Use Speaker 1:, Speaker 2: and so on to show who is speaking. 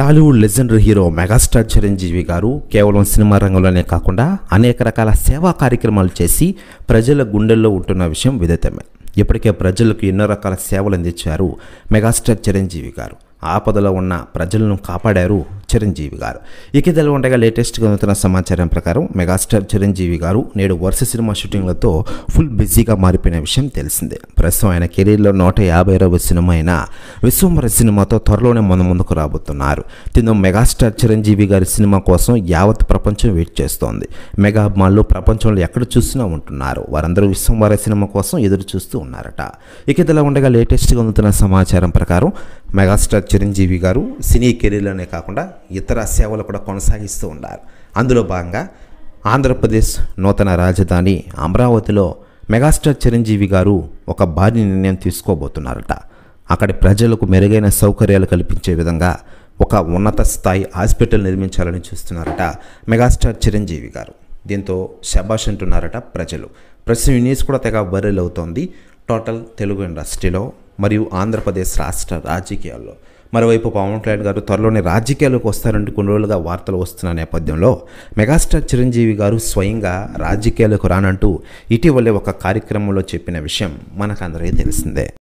Speaker 1: Tollywood legendary hero megastar Chiranjeevi గారు కేవలం cinema రంగంలోనే కాకుండా అనేక రకాల సేవా కార్యక్రమాలు చేసి ప్రజల గుండెల్లో ఉంటున్న విషయం విదితమే. ఇప్పటికే ప్రజలకు ఎన్నో రకాల సేవలు అందించారు మెగాస్టార్ చిరంజీవి గారు. ఆపదలో ఉన్న ప్రజలను కాపాడారు చిరంజీవి గారు. ఇకదలు ఉండగా లేటెస్ట్గా అందుతున్న సమాచారం ప్రకారం మెగాస్టార్ చిరంజీవి గారు నేడు వరుస సినిమా షూటింగ్లతో ఫుల్ బిజీగా మారిపోయిన విషయం తెలిసిందే. ప్రస్తుతం ఆయన కెరీర్లో 150వ సినిమా అయిన విశ్వంబర సినిమాతో త్వరలోనే ముందుకు రాబోతున్నారు. దీంతో మెగాస్టార్ చిరంజీవి గారి సినిమా కోసం యావత్ ప్రపంచం వెయిట్ చేస్తోంది. మెగా అభిమానులు ప్రపంచంలో ఎక్కడ చూసినా ఉంటున్నారు. వారందరూ విశ్వంబర సినిమా కోసం ఎదురు చూస్తూ ఉన్నారట. ఇకదలా ఉండగా లేటెస్ట్గా అందుతున్న సమాచారం ప్రకారం మెగాస్టార్ చిరంజీవి గారు సినీ కెరీర్లోనే కాకుండా ఇతర సేవలు కూడా కొనసాగిస్తూ ఉన్నారు. అందులో భాగంగా ఆంధ్రప్రదేశ్ నూతన రాజధాని అమరావతిలో మెగాస్టార్ చిరంజీవి గారు ఒక భారీ నిర్ణయం తీసుకోబోతున్నారట. అక్కడి ప్రజలకు మెరుగైన సౌకర్యాలు కల్పించే విధంగా ఒక ఉన్నత స్థాయి హాస్పిటల్ నిర్మించాలని చూస్తున్నారట మెగాస్టార్ చిరంజీవి గారు. దీంతో శబాష్ అంటున్నారట ప్రజలు. ప్రస్తుతం ఈ న్యూస్ కూడా తెగ వైరల్ అవుతోంది టోటల్ తెలుగు ఇండస్ట్రీలో మరియు ఆంధ్రప్రదేశ్ రాష్ట్ర రాజకీయాల్లో. మరోవైపు పవన్ కళ్యాణ్ గారు త్వరలోనే రాజకీయాల్లోకి వస్తారంటూ కొన్ని రోజులుగా వార్తలు వస్తున్న నేపథ్యంలో మెగాస్టార్ చిరంజీవి గారు స్వయంగా రాజకీయాలకు రానంటూ ఇటీవలే ఒక కార్యక్రమంలో చెప్పిన విషయం మనకందరికీ తెలిసిందే.